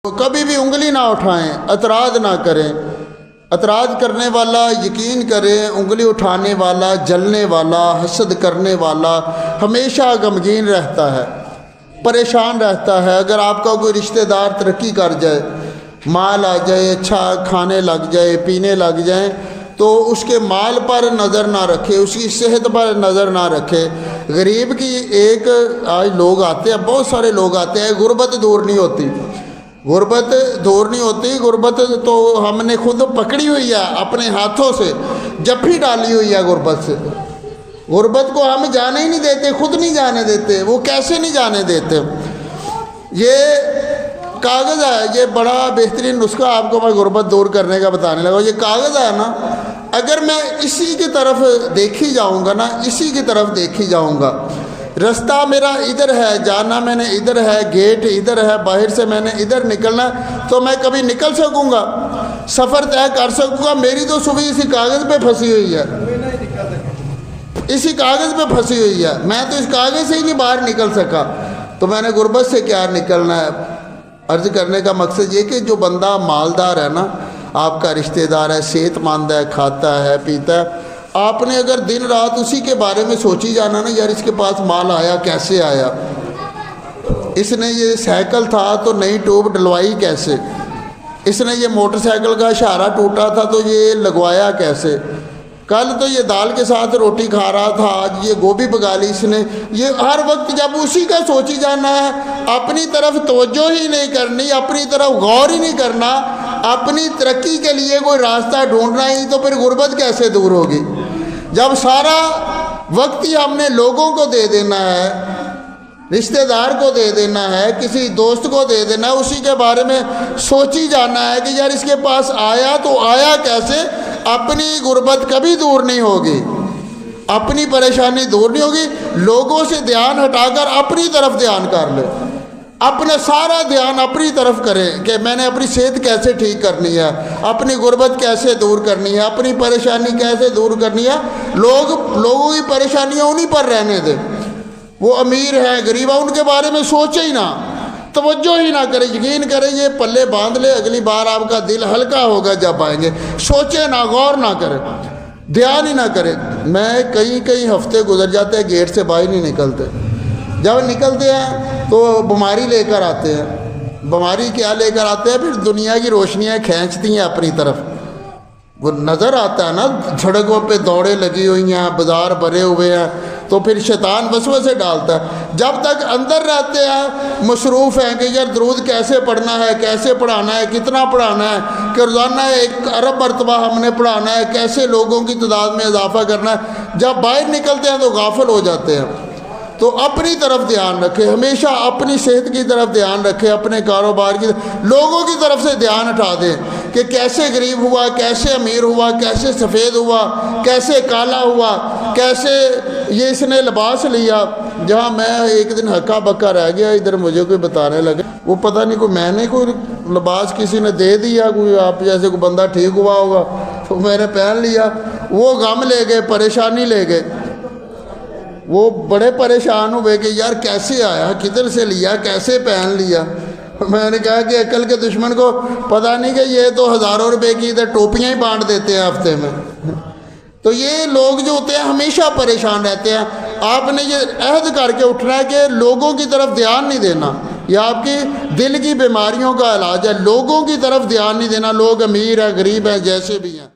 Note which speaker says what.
Speaker 1: کبھی بھی انگلی نہ اٹھائیں، اعتراض نہ کریں۔ اعتراض کرنے والا یقین کریں انگلی اٹھانے والا، جلنے والا، حسد کرنے والا ہمیشہ غمگین رہتا ہے، پریشان رہتا ہے۔ اگر آپ کا کوئی رشتہ دار ترقی کر جائے، مال آ جائے، اچھا کھانے لگ جائے، پینے لگ جائیں، تو اس کے مال پر نظر نہ رکھے، اس کی صحت پر نظر نہ رکھے۔ غریب کی ایک آج لوگ آتے ہیں، بہت سارے لوگ آتے ہیں، غربت دور نہیں ہوتی، غربت دور نہیں ہوتی۔ غربت تو ہم نے خود پکڑی ہوئی ہے، اپنے ہاتھوں سے جپھی ڈالی ہوئی ہے غربت سے۔ غربت کو ہم جانے ہی نہیں دیتے، خود نہیں جانے دیتے۔ وہ کیسے نہیں جانے دیتے؟ یہ کاغذ ہے، یہ بڑا بہترین نسخہ آپ کو میں غربت دور کرنے کا بتانے لگا۔ یہ کاغذ ہے نا، اگر میں اسی کی طرف دیکھی جاؤں گا نا، اسی کی طرف دیکھی جاؤں گا، رستہ میرا ادھر ہے، جانا میں نے ادھر ہے، گیٹ ادھر ہے، باہر سے میں نے ادھر نکلنا، تو میں کبھی نکل سکوں گا؟ سفر طے کر سکوں گا؟ میری تو صبح اسی کاغذ پہ پھنسی ہوئی ہے، اسی کاغذ پہ پھنسی ہوئی ہے۔ میں تو اس کاغذ سے ہی نہیں باہر نکل سکا، تو میں نے غربت سے کیا نکلنا ہے؟ عرض کرنے کا مقصد یہ کہ جو بندہ مالدار ہے نا، آپ کا رشتہ دار ہے، صحت مند ہے، کھاتا ہے، پیتا ہے، آپ نے اگر دن رات اسی کے بارے میں سوچی جانا نا، یار اس کے پاس مال آیا کیسے آیا، اس نے یہ سائیکل تھا تو نئی ٹیوب ڈلوائی کیسے، اس نے یہ موٹر سائیکل کا اشارہ ٹوٹا تھا تو یہ لگوایا کیسے، کل تو یہ دال کے ساتھ روٹی کھا رہا تھا، آج یہ گوبھی پکا لی اس نے۔ یہ ہر وقت جب اسی کا سوچی جانا ہے، اپنی طرف توجہ ہی نہیں کرنی، اپنی طرف غور ہی نہیں کرنا، اپنی ترقی کے لیے کوئی راستہ ڈھونڈنا ہی، تو پھر غربت کیسے دور ہوگی؟ جب سارا وقت ہی ہم نے لوگوں کو دے دینا ہے، رشتہ دار کو دے دینا ہے، کسی دوست کو دے دینا ہے، اسی کے بارے میں سوچی جانا ہے کہ یار اس کے پاس آیا تو آیا کیسے، اپنی غربت کبھی دور نہیں ہوگی، اپنی پریشانی دور نہیں ہوگی۔ لوگوں سے دھیان ہٹا کر اپنی طرف دھیان کر لے، اپنا سارا دھیان اپنی طرف کرے کہ میں نے اپنی صحت کیسے ٹھیک کرنی ہے، اپنی غربت کیسے دور کرنی ہے، اپنی پریشانی کیسے دور کرنی ہے۔ لوگوں کی پریشانیاں انہیں پر رہنے دے، وہ امیر ہے، غریب ہے، ان کے بارے میں سوچے ہی نہ، توجہ ہی نہ کرے۔ یقین کرے یہ پلے باندھ لے، اگلی بار آپ کا دل ہلکا ہوگا جب آئیں گے۔ سوچے نہ، غور نہ کرے، دھیان ہی نہ کرے۔ میں کئی ہفتے گزر جاتے ہیں، گیٹ سے باہر نہیں نکلتے۔ جب نکلتے ہیں تو بیماری لے کر آتے ہیں۔ بیماری کیا لے کر آتے ہیں؟ پھر دنیا کی روشنیاں کھینچتی ہیں اپنی طرف، وہ نظر آتا ہے نا، سڑکوں پہ دوڑیں لگی ہوئی ہیں، بازار بھرے ہوئے ہیں، تو پھر شیطان وسوسے ڈالتا ہے۔ جب تک اندر رہتے ہیں مصروف ہیں کہ یار درود کیسے پڑھنا ہے، کیسے پڑھانا ہے، کتنا پڑھانا ہے، کہ روزانہ 1 ارب مرتبہ ہم نے پڑھانا ہے، کیسے لوگوں کی تعداد میں اضافہ کرنا ہے۔ جب باہر نکلتے ہیں تو غافل ہو جاتے ہیں۔ تو اپنی طرف دھیان رکھے، ہمیشہ اپنی صحت کی طرف دھیان رکھے، اپنے کاروبار کی لوگوں کی طرف سے دھیان ہٹا دیں کہ کیسے غریب ہوا، کیسے امیر ہوا، کیسے سفید ہوا، کیسے کالا ہوا، کیسے یہ اس نے لباس لیا۔ جہاں میں ایک دن ہکا بکا رہ گیا، ادھر مجھے کوئی بتانے لگا، وہ پتہ نہیں کوئی میں نے کوئی لباس کسی نے دے دیا، کوئی آپ جیسے کوئی بندہ ٹھیک ہوا ہوگا تو میں نے پہن لیا۔ وہ غم لے گئے، پریشانی لے گئے، وہ بڑے پریشان ہوئے کہ یار کیسے آیا، کدھر سے لیا، کیسے پہن لیا۔ میں نے کہا کہ عقل کے دشمن کو پتہ نہیں کہ یہ تو ہزاروں روپے کی ادھر ٹوپیاں ہی بانٹ دیتے ہیں ہفتے میں۔ تو یہ لوگ جو ہوتے ہیں ہمیشہ پریشان رہتے ہیں۔ آپ نے یہ عہد کر کے اٹھنا ہے کہ لوگوں کی طرف دھیان نہیں دینا، یہ آپ کی دل کی بیماریوں کا علاج ہے۔ لوگوں کی طرف دھیان نہیں دینا، لوگ امیر ہیں، غریب ہیں، جیسے بھی ہیں۔